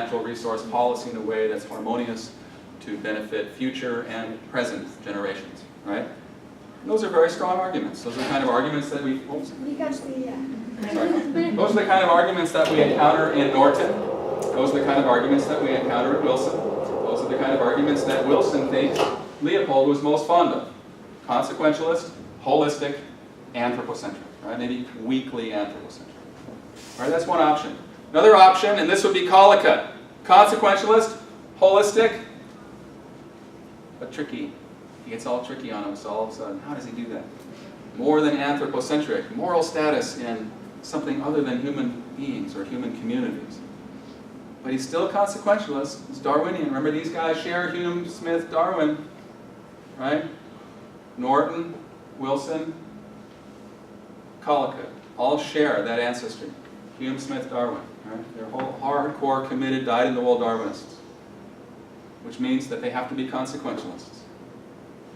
natural resource policy in a way that's harmonious to benefit future and present generations, right? And those are very strong arguments. Those are the kind of arguments that we, oops, sorry. Those are the kind of arguments that we encounter in Norton. Those are the kind of arguments that we encounter at Wilson. Those are the kind of arguments that Wilson thinks Leopold was most fond of. Consequentialist, holistic, anthropocentric, right? Maybe weakly anthropocentric. All right, that's one option. Another option, and this would be Collicutt. Consequentialist, holistic, but tricky. He gets all tricky on us all of a sudden. How does he do that? More than anthropocentric, moral status in something other than human beings or human communities. But he's still consequentialist. He's Darwinian. Remember, these guys share Hume, Smith, Darwin, right? Norton, Wilson, Collicutt, all share that ancestry. Hume, Smith, Darwin, right? They're hardcore, committed, dyed-in-the-wool Darwinists, which means that they have to be consequentialists,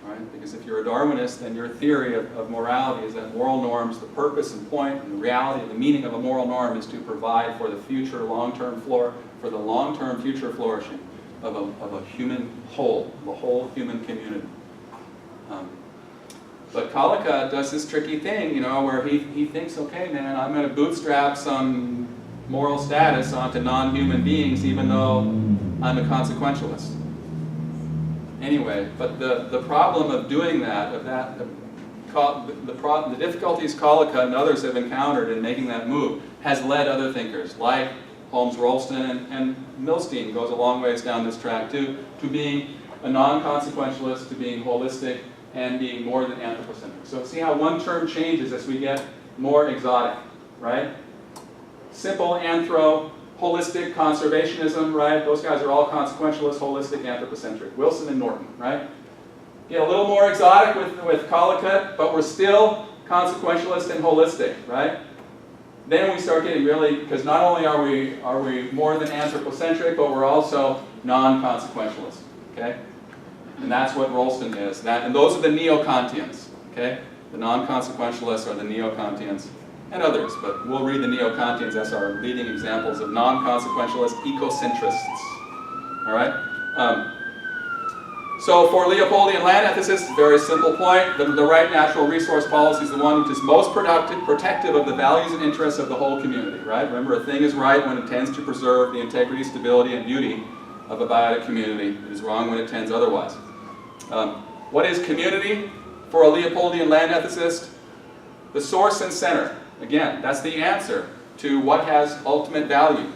right? Because if you're a Darwinist, then your theory of morality is that moral norms, the purpose and point and the reality and the meaning of a moral norm is to provide for the future long-term future flourishing of a human whole, the whole human community. But Collicutt does this tricky thing, you know, where he thinks, okay, man, I'm going to bootstrap some moral status onto non-human beings, even though I'm a consequentialist. Anyway, but the problem of doing that, the difficulties Collicutt and others have encountered in making that move, has led other thinkers like Holmes Rolston and Milstein goes a long ways down this track too, to being a non-consequentialist, to being holistic, and being more than anthropocentric. So see how one term changes as we get more exotic, right? Simple anthro, holistic conservationism, right? Those guys are all consequentialist, holistic, anthropocentric. Wilson and Norton, right? Get a little more exotic with Collicutt, but we're still consequentialist and holistic, right? Then we start getting really, because not only are we more than anthropocentric, but we're also non-consequentialist, okay? And that's what Rolston is. And those are the neo-Kantians, okay? The non-consequentialists are the neo-Kantians and others, but we'll read the neo-Kantians as our leading examples of non-consequentialist ecocentrists, all right? So for Leopoldian land ethicists, very simple point, the right natural resource policy is the one which is most protective of the values and interests of the whole community, right? Remember, a thing is right when it tends to preserve the integrity, stability, and beauty of a biotic community. It is wrong when it tends otherwise. What is community for a Leopoldian land ethicist? The source and center. Again, that's the answer to what has ultimate value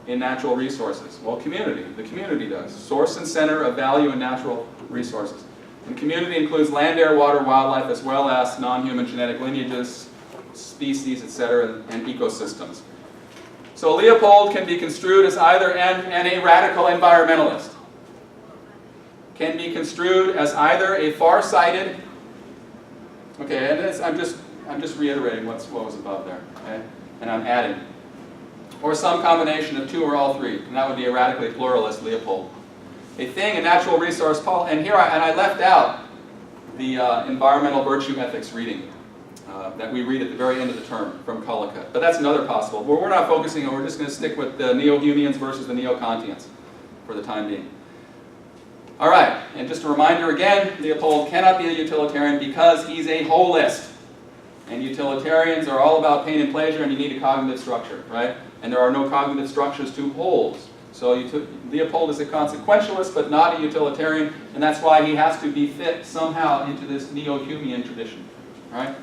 in natural resources. Well, community. The community does. Source and center of value in natural resources. And community includes land, air, water, wildlife, as well as non-human genetic lineages, species, etc., and ecosystems. So Leopold can be construed as either and a radical environmentalist. Can be construed as either a far-sighted, okay, and I'm just reiterating what was above there, okay, and I'm adding, or some combination of two or all three, and that would be a radically pluralist Leopold. A thing, a natural resource policy, and I left out the environmental virtue ethics reading that we read at the very end of the term from Collicutt, but that's another possible. But we're not focusing on, we're just going to stick with the neo-Humeans versus the neo-Kantians for the time being. All right, and just a reminder again, Leopold cannot be a utilitarian because he's a holist. And utilitarians are all about pain and pleasure, and you need a cognitive structure, right? And there are no cognitive structures to holes. So Leopold is a consequentialist, but not a utilitarian, and that's why he has to be fit somehow into this neo-Humean tradition, right?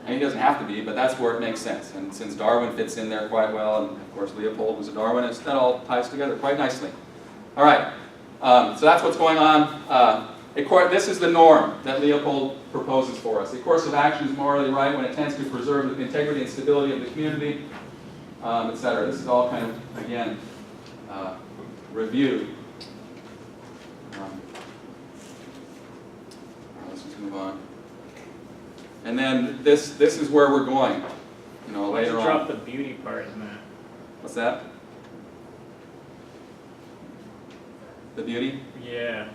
And he doesn't have to be, but that's where it makes sense. And since Darwin fits in there quite well, and of course Leopold was a Darwinist, that all ties together quite nicely. All right. So that's what's going on. This is the norm that Leopold proposes for us. A course of action is morally right when it tends to preserve the integrity and stability of the community, etc. This is all kind of, again, reviewed. Let's just move on. And then this is where we're going, you know, later on. Drop the beauty part in that. What's that? The beauty? Yeah.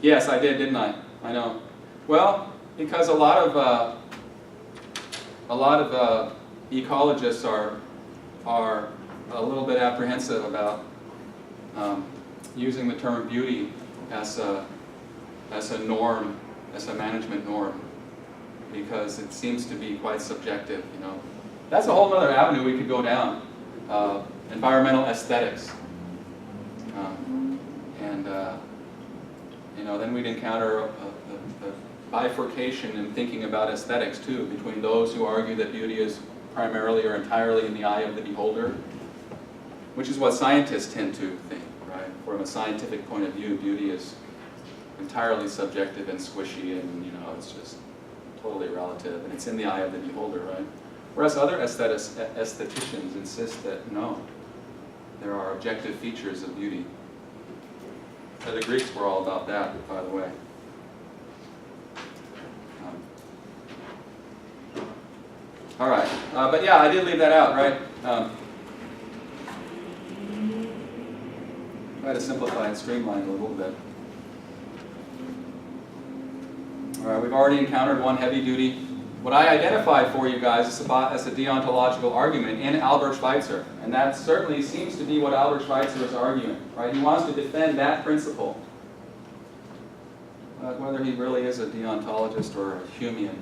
Yes, I did, didn't I? I know. Well, because a lot of ecologists are a little bit apprehensive about using the term beauty as a norm, as a management norm, because it seems to be quite subjective, you know. That's a whole other avenue we could go down, environmental aesthetics. You know, then we'd encounter a bifurcation in thinking about aesthetics too, between those who argue that beauty is primarily or entirely in the eye of the beholder, which is what scientists tend to think, right? From a scientific point of view, beauty is entirely subjective and squishy, and you know, it's just totally relative, and it's in the eye of the beholder, right? Whereas other aestheticians insist that no, there are objective features of beauty. The Greeks were all about that, by the way. All right, but yeah, I did leave that out, right? Try to simplify and streamline it a little bit. All right, we've already encountered one heavy duty. What I identified for you guys is as a deontological argument in Albert Schweitzer, and that certainly seems to be what Albert Schweitzer is arguing, right? He wants to defend that principle. Whether he really is a deontologist or a Humean.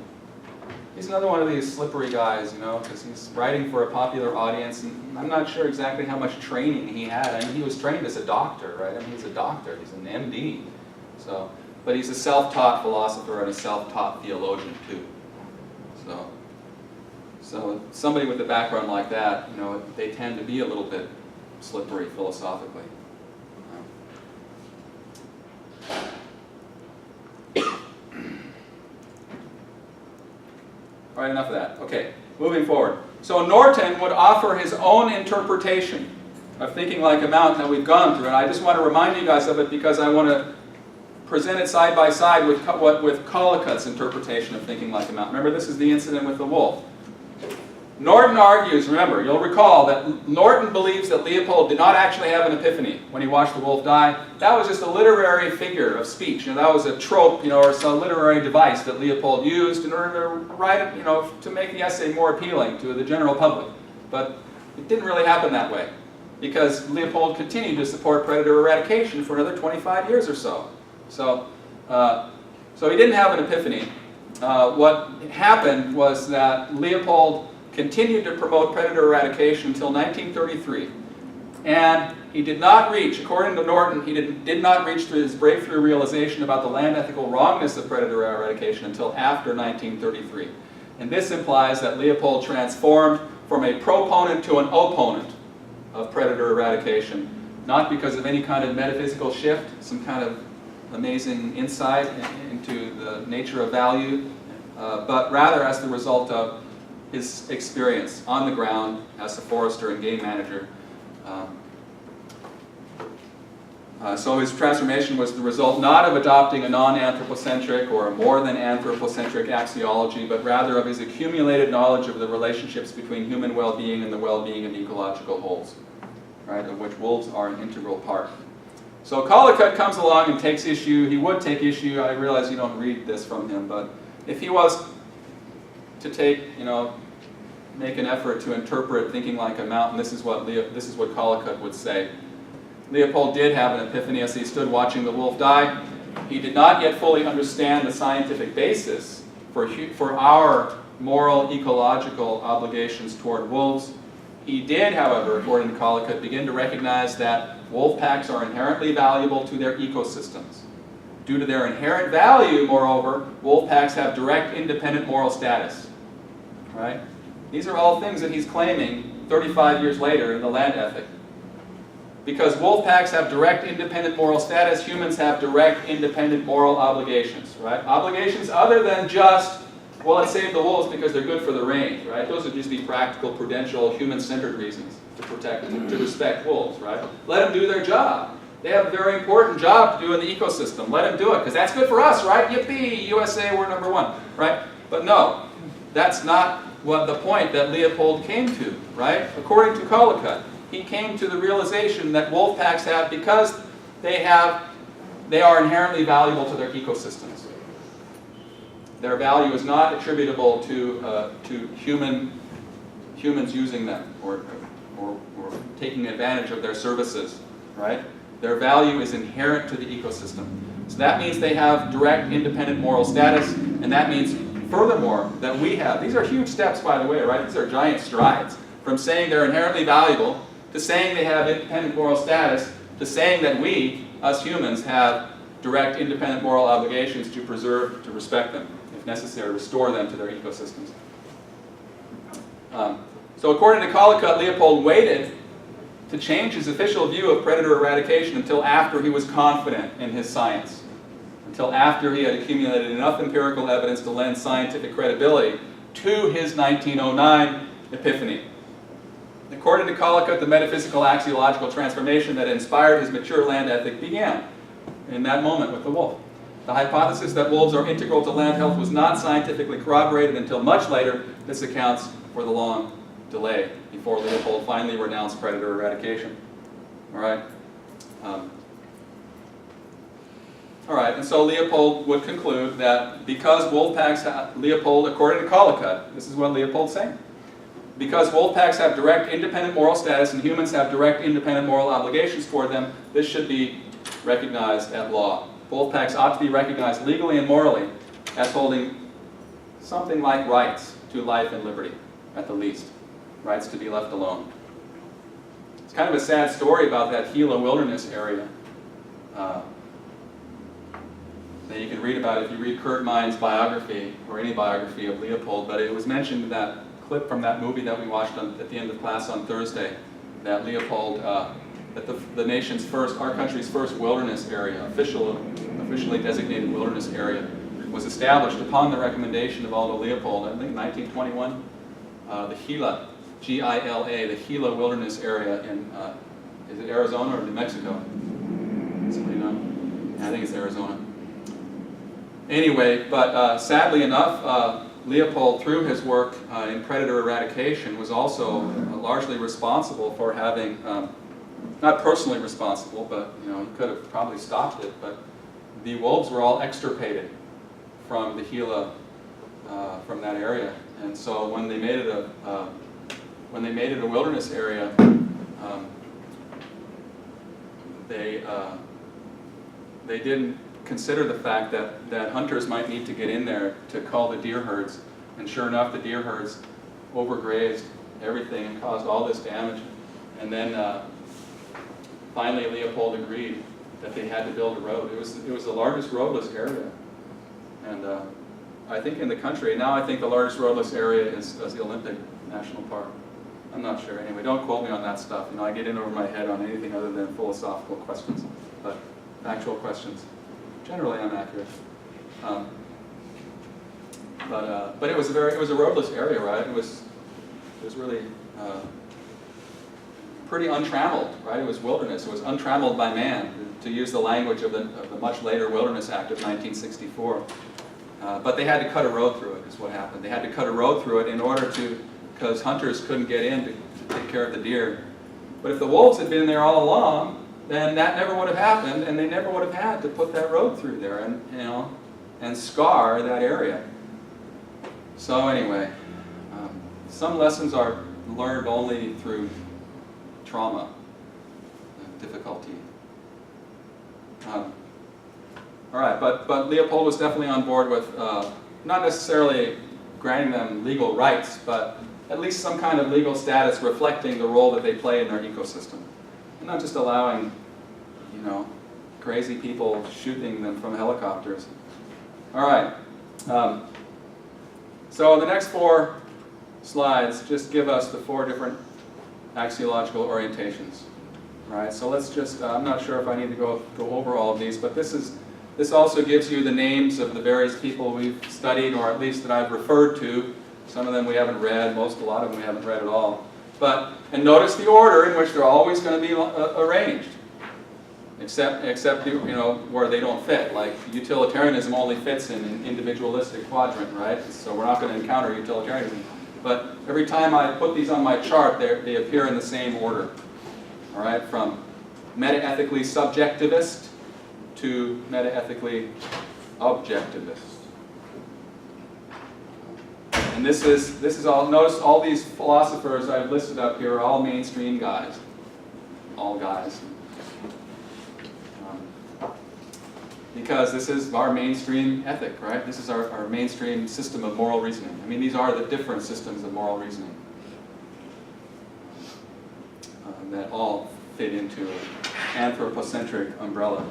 He's another one of these slippery guys, you know, because he's writing for a popular audience, and I'm not sure exactly how much training he had. I mean, he was trained as a doctor, right? I mean, he's a doctor, he's an MD. So, but he's a self-taught philosopher and a self-taught theologian too. So somebody with a background like that, you know, they tend to be a little bit slippery philosophically. All right, enough of that. Okay, moving forward. So Norton would offer his own interpretation of thinking like a mountain that we've gone through, and I just want to remind you guys of it because I want to present it side by side with Collicutt's interpretation of thinking like a mountain. Remember, this is the incident with the wolf. Norton argues, remember, you'll recall that Norton believes that Leopold did not actually have an epiphany when he watched the wolf die. That was just a literary figure of speech. You know, that was a trope, you know, or some literary device that Leopold used in order to write it, you know, to make the essay more appealing to the general public. But it didn't really happen that way, because Leopold continued to support predator eradication for another 25 years or so. So he didn't have an epiphany. What happened was that Leopold continued to promote predator eradication until 1933. And he did not reach, according to Norton, he did not reach his breakthrough realization about the land ethical wrongness of predator eradication until after 1933. And this implies that Leopold transformed from a proponent to an opponent of predator eradication, not because of any kind of metaphysical shift, some kind of amazing insight into the nature of value, but rather as the result of his experience on the ground as a forester and game manager. So his transformation was the result not of adopting a non-anthropocentric or a more than anthropocentric axiology, but rather of his accumulated knowledge of the relationships between human well-being and the well-being of ecological wholes, right, of which wolves are an integral part. So Collicutt comes along and takes issue. He would take issue. I realize you don't read this from him, but if he was to take, you know, make an effort to interpret thinking like a mountain, this is what Collicutt would say. Leopold did have an epiphany as he stood watching the wolf die. He did not yet fully understand the scientific basis for our moral ecological obligations toward wolves. He did, however, according to Collicutt, begin to recognize that wolf packs are inherently valuable to their ecosystems. Due to their inherent value, moreover, wolf packs have direct independent moral status. Right? These are all things that he's claiming 35 years later in the land ethic. Because wolf packs have direct independent moral status, humans have direct independent moral obligations. Right? Obligations other than just, well, let's save the wolves because they're good for the range. Right? Those would just be practical, prudential, human-centered reasons to protect, to respect wolves. Right? Let them do their job. They have a very important job to do in the ecosystem. Let them do it, because that's good for us, right? Yippee, USA, we're number one, right? But no, that's not what the point that Leopold came to, right? According to Collicutt, he came to the realization that wolf packs have, because they are inherently valuable to their ecosystems. Their value is not attributable to humans using them or or taking advantage of their services, right? Their value is inherent to the ecosystem. So that means they have direct independent moral status, and that means furthermore that we have, these are huge steps by the way, right? These are giant strides from saying they're inherently valuable to saying they have independent moral status to saying that we, us humans, have direct independent moral obligations to preserve, to respect them, if necessary, restore them to their ecosystems. So according to Collicutt, Leopold waited to change his official view of predator eradication until after he was confident in his science, until after he had accumulated enough empirical evidence to lend scientific credibility to his 1909 epiphany. According to Collicutt, the metaphysical axiological transformation that inspired his mature land ethic began in that moment with the wolf. The hypothesis that wolves are integral to land health was not scientifically corroborated until much later. This accounts for the long delay before Leopold finally renounced predator eradication. All right? All right, and so Leopold would conclude that because wolf packs have, Leopold, according to Collicutt, this is what Leopold's saying, because wolf packs have direct independent moral status and humans have direct independent moral obligations toward them, this should be recognized at law. Wolf packs ought to be recognized legally and morally as holding something like rights to life and liberty, at the least. Rights to be left alone. It's kind of a sad story about that Gila wilderness area that you can read about if you read Kurt Mein's biography, or any biography of Leopold, but it was mentioned in that clip from that movie that we watched at the end of class on Thursday, that Leopold, that the nation's first, our country's first wilderness area, officially designated wilderness area, was established upon the recommendation of Aldo Leopold, I think in 1921. The Gila, G-I-L-A, the Gila Wilderness Area in, is it Arizona or New Mexico? Somebody know? Yeah, I think it's Arizona. Anyway, but sadly enough, Leopold, through his work in predator eradication, was also largely responsible for having, not personally responsible, but you know, he could have probably stopped it, but the wolves were all extirpated from the Gila, from that area. And so when they made it a wilderness area, they didn't consider the fact that hunters might need to get in there to cull the deer herds. And sure enough, the deer herds overgrazed everything and caused all this damage. And then finally Leopold agreed that they had to build a road. It was the largest roadless area. And I think in the country, and now I think the largest roadless area is the Olympic National Park. I'm not sure. Anyway, don't quote me on that stuff. You know, I get in over my head on anything other than philosophical questions, but actual questions. Generally, I'm accurate. But it was a roadless area, right? It was really pretty untrammeled, right? It was wilderness. It was untrammeled by man, to use the language of the much later Wilderness Act of 1964. But they had to cut a road through it, is what happened. They had to cut a road through it in order to, because hunters couldn't get in to take care of the deer. But if the wolves had been there all along, then that never would have happened, and they never would have had to put that road through there and, you know, and scar that area. So anyway, some lessons are learned only through trauma and difficulty. All right, but Leopold was definitely on board with not necessarily granting them legal rights, but at least some kind of legal status reflecting the role that they play in their ecosystem. And not just allowing, you know, crazy people shooting them from helicopters. All right. So the next 4 slides just give us the 4 different axiological orientations. All right. So let's just, I'm not sure if I need to go over all of these, but this also gives you the names of the various people we've studied, or at least that I've referred to. Some of them we haven't read, a lot of them we haven't read at all. And notice the order in which they're always going to be arranged, except you know, where they don't fit. Like utilitarianism only fits in an individualistic quadrant, right? So we're not going to encounter utilitarianism. But every time I put these on my chart, they appear in the same order. All right, from meta-ethically subjectivist to meta-ethically objectivist. And And this is all, notice all these philosophers I've listed up here are all mainstream guys. All guys. Because this is our mainstream ethic, right? This is our mainstream system of moral reasoning. I mean, these are the different systems of moral reasoning that all fit into an anthropocentric umbrella.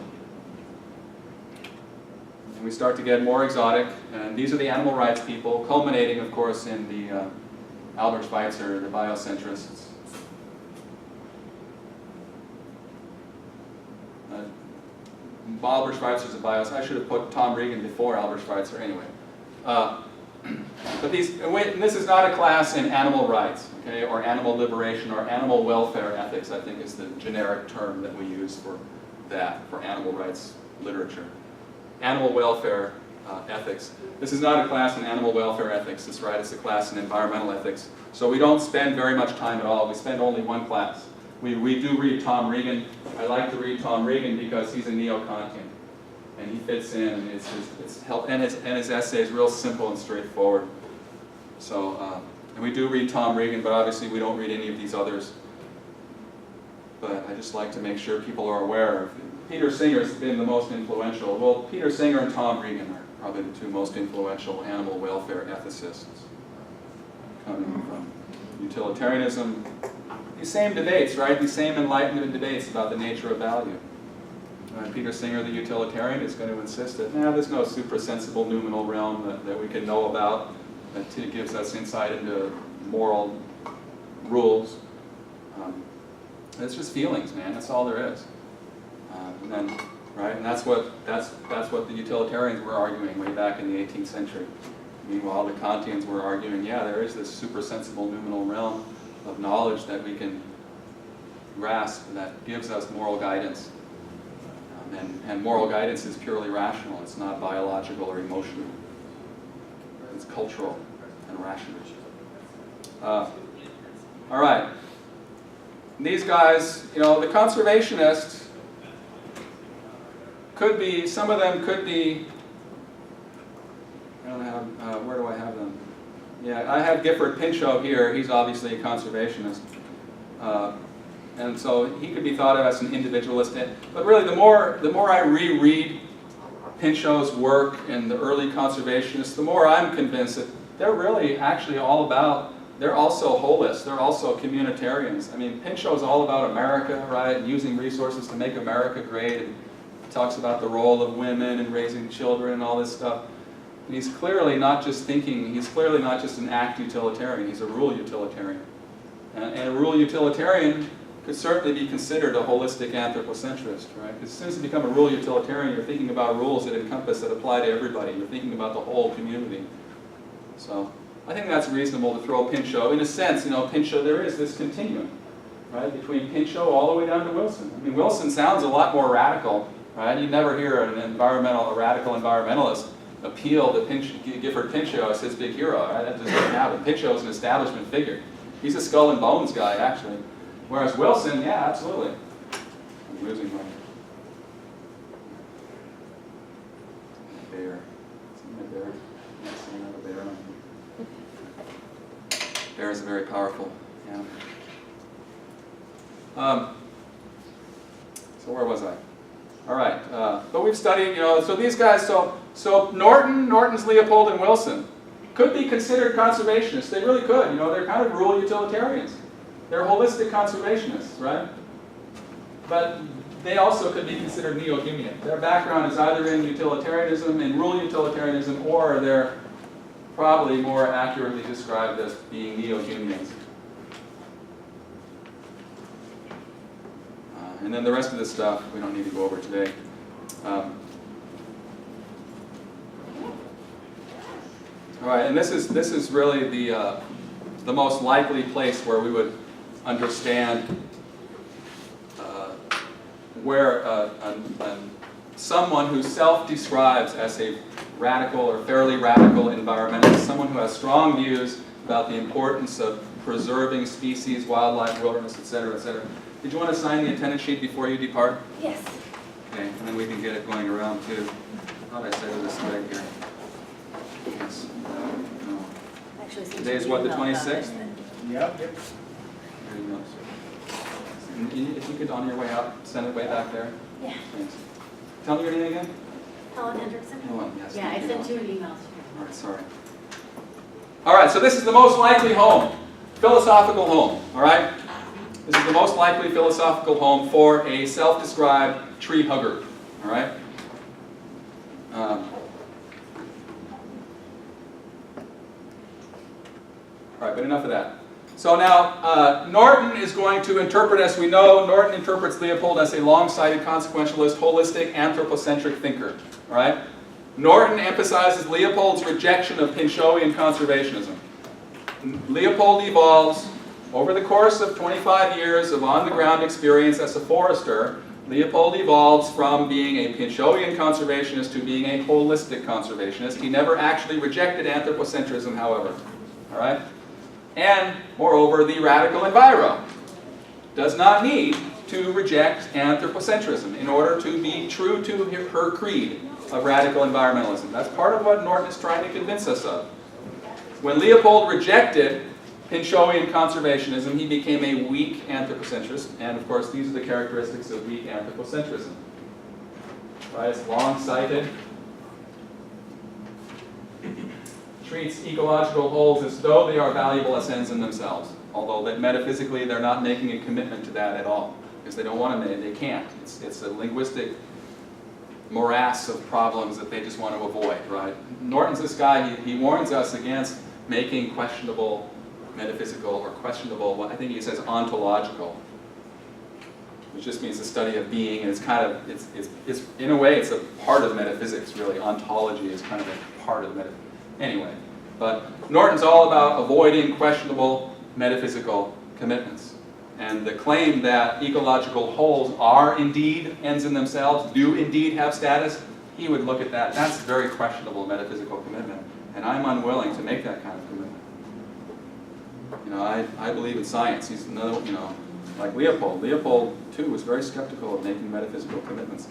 And we start to get more exotic, and these are the animal rights people, culminating, of course, in the Albert Schweitzer, the biocentrists. Albert Schweitzer's a bios. I should have put Tom Regan before Albert Schweitzer anyway. But this is not a class in animal rights, okay, or animal liberation, or animal welfare ethics, I think is the generic term that we use for that, for animal rights literature. Animal welfare ethics. This is not a class in animal welfare ethics, that's right, it's a class in environmental ethics. So we don't spend very much time at all. We spend only one class. We do read Tom Regan. I like to read Tom Regan because he's a neo-Kantian, and he fits in, and his essay is real simple and straightforward. So, and we do read Tom Regan, but obviously we don't read any of these others. But I just like to make sure people are aware. Peter Singer's been the most influential. Well, Peter Singer and Tom Regan are probably the two most influential animal welfare ethicists coming from utilitarianism. These same debates, right? These same Enlightenment debates about the nature of value. Peter Singer, the utilitarian, is going to insist that, there's no suprasensible noumenal realm that we can know about that gives us insight into moral rules. It's just feelings, man. That's all there is. And then, right? And that's what the utilitarians were arguing way back in the 18th century. Meanwhile, the Kantians were arguing, there is this suprasensible noumenal realm of knowledge that we can grasp that gives us moral guidance. And moral guidance is purely rational. It's not biological or emotional. It's cultural and rational. All right. These guys, the conservationists could be, some of them could be, I don't have, where do I have them? Yeah, I have Gifford Pinchot here. He's obviously a conservationist. And so he could be thought of as an individualist. But really, the more I reread Pinchot's work and the early conservationists, the more I'm convinced that they're really actually all about, they're also holists, they're also communitarians. I mean, Pinchot's all about America, right, and using resources to make America great, and talks about the role of women and raising children and all this stuff. And he's clearly not just an act utilitarian, he's a rule utilitarian. And a rule utilitarian could certainly be considered a holistic anthropocentrist, right? Because as soon as you become a rule utilitarian, you're thinking about rules that encompass, that apply to everybody. You're thinking about the whole community. So I think that's reasonable to throw Pinchot. In a sense, Pinchot, there is this continuum, right, between Pinchot all the way down to Wilson. I mean, Wilson sounds a lot more radical, right? You never hear a radical environmentalist appeal to Gifford Pinchot as his big hero, right? That just doesn't happen. Pinchot's an establishment figure. He's a skull and bones guy, actually. Whereas Wilson, yeah, absolutely. I'm losing my bear. See my bear? I'm seeing a bear on here. Bears are very powerful. Yeah. So where was I? All right. But we've studied, so these guys, so Norton's Leopold and Wilson could be considered conservationists. They really could. They're kind of rule utilitarians. They're holistic conservationists, right? But they also could be considered neo-Humean. Their background is either in utilitarianism, in rule utilitarianism, or they're probably more accurately described as being neo-Humeans. And then the rest of this stuff we don't need to go over today. All right, and this is really the most likely place where we would understand where someone who self-describes as a radical or fairly radical environmentalist, someone who has strong views about the importance of preserving species, wildlife, wilderness, etc., etc. Did you want to sign the attendance sheet before you depart? Yes. Okay, and then we can get it going around too. I thought I said this right here. Yes. No. actually sent Today is you what, an the email about 26th? it. Yep. There you go. And if you could, on your way out, send it way back there. Yeah. Thanks. Tell me your name again. Helen Hendrickson? Helen, yes. Yeah, I thank you, sent Helen. you an email. All right, sorry. All right, so this is the most likely home, philosophical home, all right? This is the most likely philosophical home for a self-described tree hugger, all right? All right, but enough of that. So now, Norton is going to interpret, as we know, Norton interprets Leopold as a long-sighted, consequentialist, holistic, anthropocentric thinker, all right? Norton emphasizes Leopold's rejection of Pinchottian conservationism. Leopold evolves over the course of 25 years of on-the-ground experience as a forester. Leopold evolves from being a Pinchottian conservationist to being a holistic conservationist. He never actually rejected anthropocentrism, however. All right? And, moreover, the radical enviro does not need to reject anthropocentrism in order to be true to her creed of radical environmentalism. That's part of what Norton is trying to convince us of. When Leopold rejected Pinchottian conservationism, he became a weak anthropocentrist, and of course these are the characteristics of weak anthropocentrism. Right? It's long-sighted, treats ecological wholes as though they are valuable as ends in themselves, although that metaphysically they're not making a commitment to that at all, because they don't want to, they can't. It's a linguistic morass of problems that they just want to avoid, right? Norton's this guy, he warns us against making questionable metaphysical or questionable, I think he says ontological, which just means the study of being, and it's kind of, it's in a way, it's a part of metaphysics, really. Ontology is kind of a part of metaphysics. Anyway, but Norton's all about avoiding questionable metaphysical commitments. And the claim that ecological wholes are indeed ends in themselves, do indeed have status, he would look at that. That's a very questionable metaphysical commitment. And I'm unwilling to make that kind of commitment. You know, I believe in science. He's another, you know, like Leopold. Leopold, too, was very skeptical of making metaphysical commitments.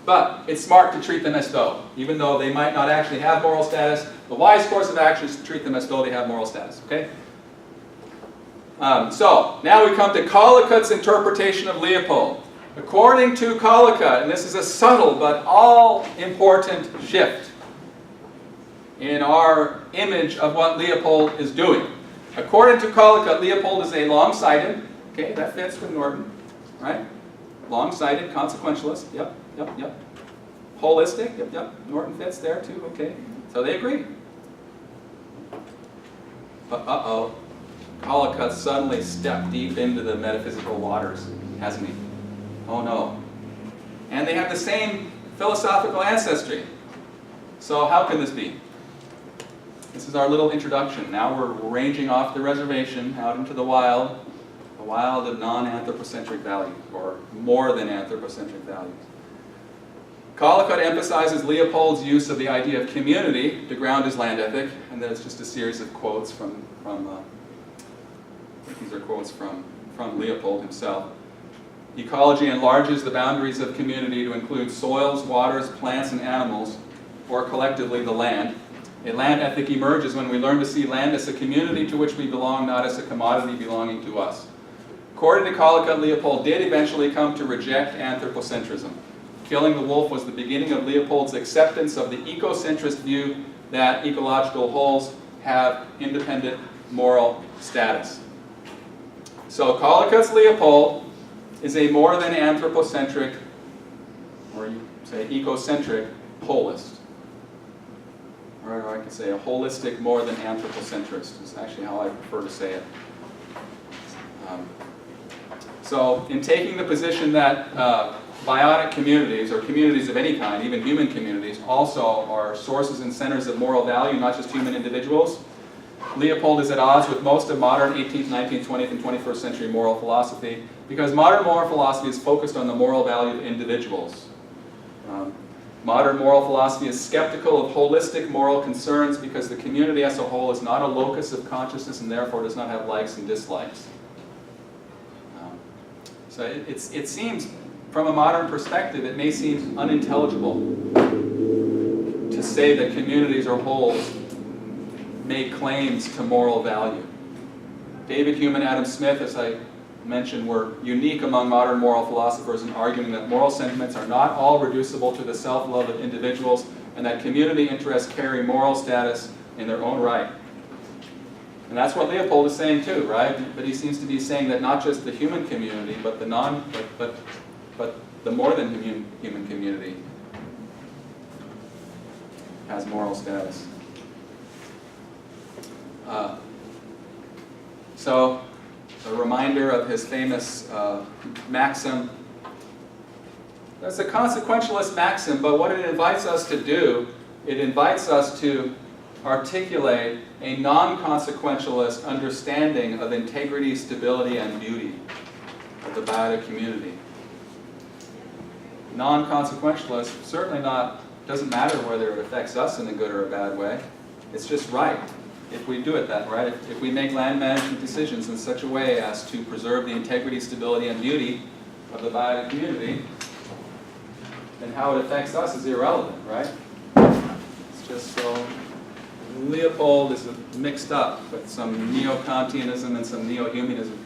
But it's smart to treat them as though, even though they might not actually have moral status, the wise course of action is to treat them as though they have moral status, okay? So, now we come to Collicutt's interpretation of Leopold. According to Collicutt, and this is a subtle but all-important shift in our image of what Leopold is doing. According to Collicutt, Leopold is a long-sighted, okay, that fits with Norton, right? Long-sighted, consequentialist, yep. Holistic, yep. Norton fits there too, okay. So they agree. But uh-oh, Collicutt suddenly stepped deep into the metaphysical waters, hasn't he? Oh no. And they have the same philosophical ancestry. So how can this be? This is our little introduction. Now we're ranging off the reservation out into the wild of non-anthropocentric values, or more than anthropocentric values. Collicutt emphasizes Leopold's use of the idea of community to ground his land ethic, and then it's just a series of quotes from these are quotes from Leopold himself. Ecology enlarges the boundaries of community to include soils, waters, plants, and animals, or collectively the land. A land ethic emerges when we learn to see land as a community to which we belong, not as a commodity belonging to us. According to Collicutt, Leopold did eventually come to reject anthropocentrism. Killing the wolf was the beginning of Leopold's acceptance of the ecocentrist view that ecological wholes have independent moral status. So Collicutt's Leopold is a more than anthropocentric, or you say ecocentric, holist. Or I could say a holistic more than anthropocentrist is actually how I prefer to say it. So in taking the position that biotic communities, or communities of any kind, even human communities, also are sources and centers of moral value, not just human individuals, Leopold is at odds with most of modern 18th, 19th, 20th, and 21st century moral philosophy, because modern moral philosophy is focused on the moral value of individuals. Modern moral philosophy is skeptical of holistic moral concerns because the community as a whole is not a locus of consciousness and therefore does not have likes and dislikes. So it seems, from a modern perspective, it may seem unintelligible to say that communities or wholes make claims to moral value. David Hume and Adam Smith, as I mentioned, were unique among modern moral philosophers in arguing that moral sentiments are not all reducible to the self-love of individuals, and that community interests carry moral status in their own right. And that's what Leopold is saying too, right? But he seems to be saying that not just the human community, but the but the more than human community has moral status. So, a reminder of his famous maxim. That's a consequentialist maxim, but what it invites us to do, it invites us to articulate a non-consequentialist understanding of integrity, stability, and beauty of the biotic community. Non-consequentialist, certainly not, doesn't matter whether it affects us in a good or a bad way. It's just right if we do it that right. If we make land management decisions in such a way as to preserve the integrity, stability, and beauty of the biotic community, then how it affects us is irrelevant, right? It's just so. Leopold is mixed up with some neo-Kantianism and some neo-humanism.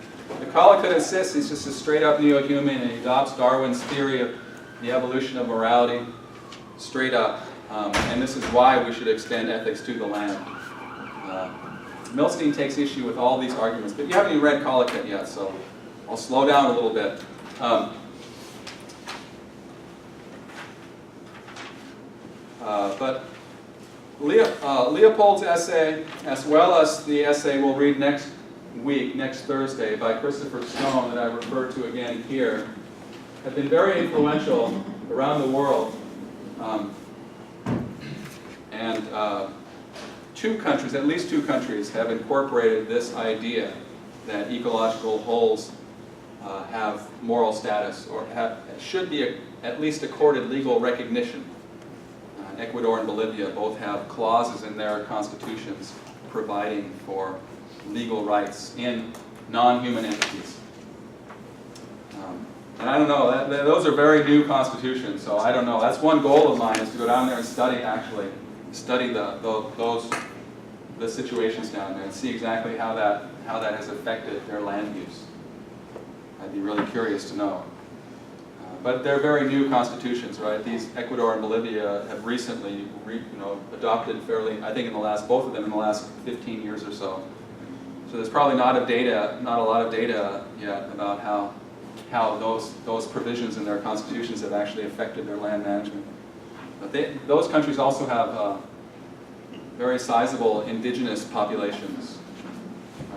Collicutt insists he's just a straight-up neo-human, and he adopts Darwin's theory of the evolution of morality straight up. And this is why we should extend ethics to the land. Milstein takes issue with all these arguments, but you haven't even read Collicutt yet, so I'll slow down a little bit. But Leopold's essay, as well as the essay we'll read next week, next Thursday, by Christopher Stone, that I refer to again here, have been very influential around the world. Two countries, at least two countries, have incorporated this idea that ecological wholes have moral status, or should be at least accorded legal recognition. Ecuador and Bolivia both have clauses in their constitutions providing for legal rights in non-human entities. And I don't know, those are very new constitutions, so I don't know. That's one goal of mine, is to go down there and study the situations down there and see exactly how that has affected their land use. I'd be really curious to know. But they're very new constitutions, right? These Ecuador and Bolivia have recently, adopted fairly, I think both of them in the last 15 years or so. So there's probably not a lot of data yet about how those provisions in their constitutions have actually affected their land management. But those countries also have very sizable indigenous populations.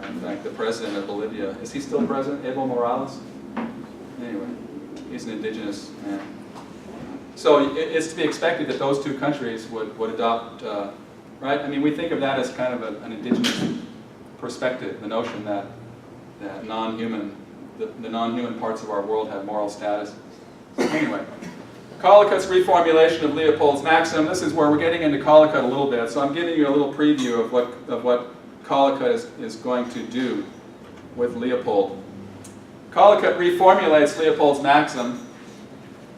In fact, the president of Bolivia, is he still president? Evo Morales? Anyway. He's an indigenous man. So it's to be expected that those two countries would adopt, right? I mean, we think of that as kind of an indigenous perspective, the notion that the non-human parts of our world have moral status. So anyway, Collicutt's reformulation of Leopold's maxim. This is where we're getting into Collicutt a little bit. So I'm giving you a little preview of what Collicutt is going to do with Leopold. Collicutt reformulates Leopold's maxim.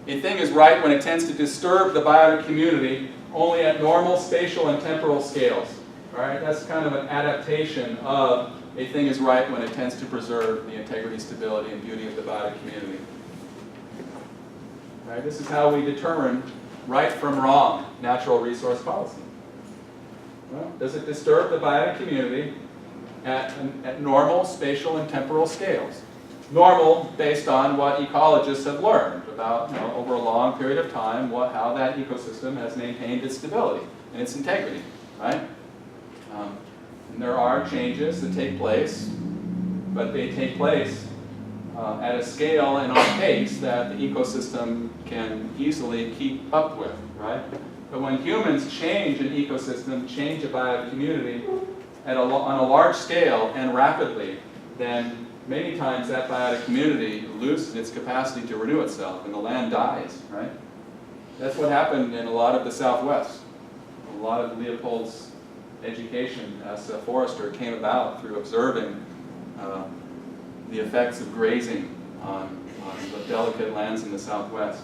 A thing is right when it tends to disturb the biotic community only at normal spatial and temporal scales. Right? That's kind of an adaptation of a thing is right when it tends to preserve the integrity, stability, and beauty of the biotic community. Right? This is how we determine right from wrong natural resource policy. Well, does it disturb the biotic community at normal spatial and temporal scales? Normal based on what ecologists have learned about, over a long period of time, how that ecosystem has maintained its stability and its integrity, right? And there are changes that take place, but they take place at a scale and on a pace that the ecosystem can easily keep up with, right? But when humans change an ecosystem, change a biotic community on a large scale and rapidly, then many times that biotic community loses its capacity to renew itself and the land dies, right? That's what happened in a lot of the Southwest. A lot of Leopold's education as a forester came about through observing the effects of grazing on the delicate lands in the Southwest.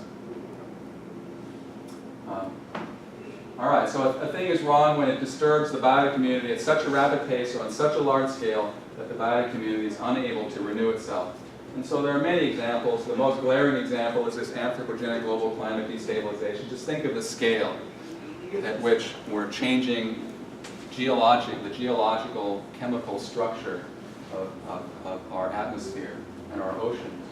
All right, so a thing is wrong when it disturbs the biotic community at such a rapid pace or on such a large scale that the biotic community is unable to renew itself. And so there are many examples. The most glaring example is this anthropogenic global climate destabilization. Just think of the scale at which we're changing the geological chemical structure of our atmosphere and our oceans.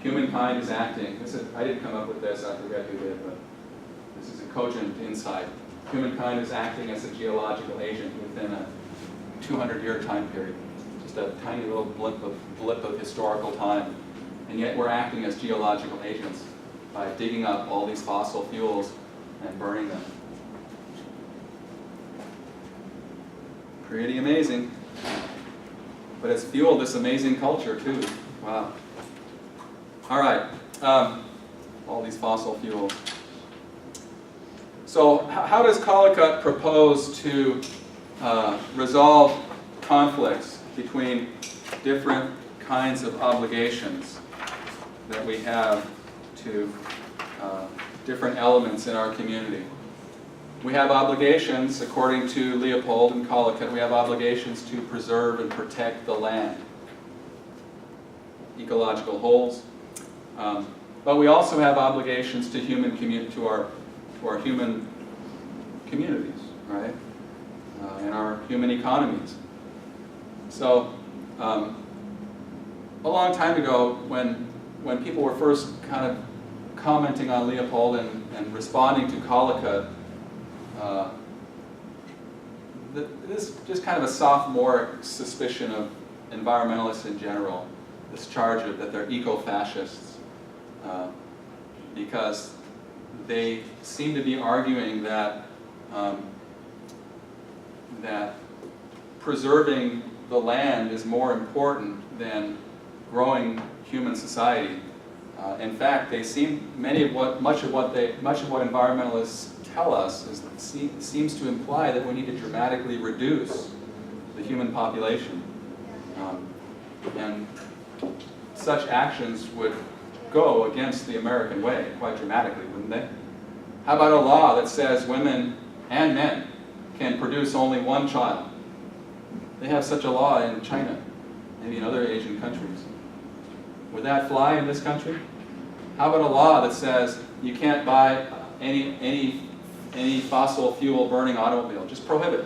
Humankind is acting. I didn't come up with this, I forget who did, but this is a cogent insight. Humankind is acting as a geological agent within a 200-year time period. Just a tiny little blip of historical time. And yet we're acting as geological agents by digging up all these fossil fuels and burning them. Pretty amazing. But it's fueled this amazing culture too. Wow. All right. All these fossil fuels. So how does Collicutt propose to resolve conflicts between different kinds of obligations that we have to different elements in our community? We have obligations, according to Leopold and Collicutt, we have obligations to preserve and protect the land, ecological wholes. But we also have obligations to our human communities, right? And our human economies. So, a long time ago, when people were first kind of commenting on Leopold and responding to Collicutt, this just kind of a sophomoric suspicion of environmentalists in general, this charge of that they're eco-fascists, because they seem to be arguing that that preserving the land is more important than growing human society. In fact, they seem much of what environmentalists tell us seems to imply that we need to dramatically reduce the human population, and such actions would go against the American way quite dramatically, wouldn't they? How about a law that says women and men can produce only one child? They have such a law in China, maybe in other Asian countries. Would that fly in this country? How about a law that says you can't buy any fossil fuel burning automobile? Just prohibit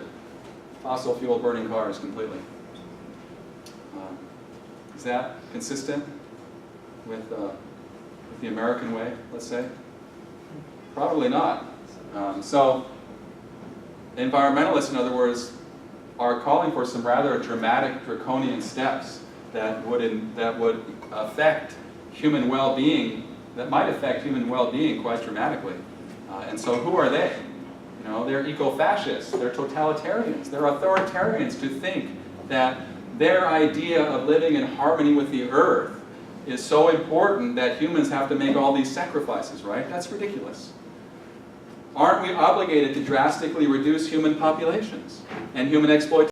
fossil fuel burning cars completely. Is that consistent with the American way, let's say? Probably not. So environmentalists, in other words, are calling for some rather dramatic, draconian steps that would affect human well-being, that might affect human well-being quite dramatically. And so who are they? You know, they're eco-fascists, they're totalitarians, they're authoritarians to think that their idea of living in harmony with the earth is so important that humans have to make all these sacrifices, right? That's ridiculous. Aren't we obligated to drastically reduce human populations and human exploitation?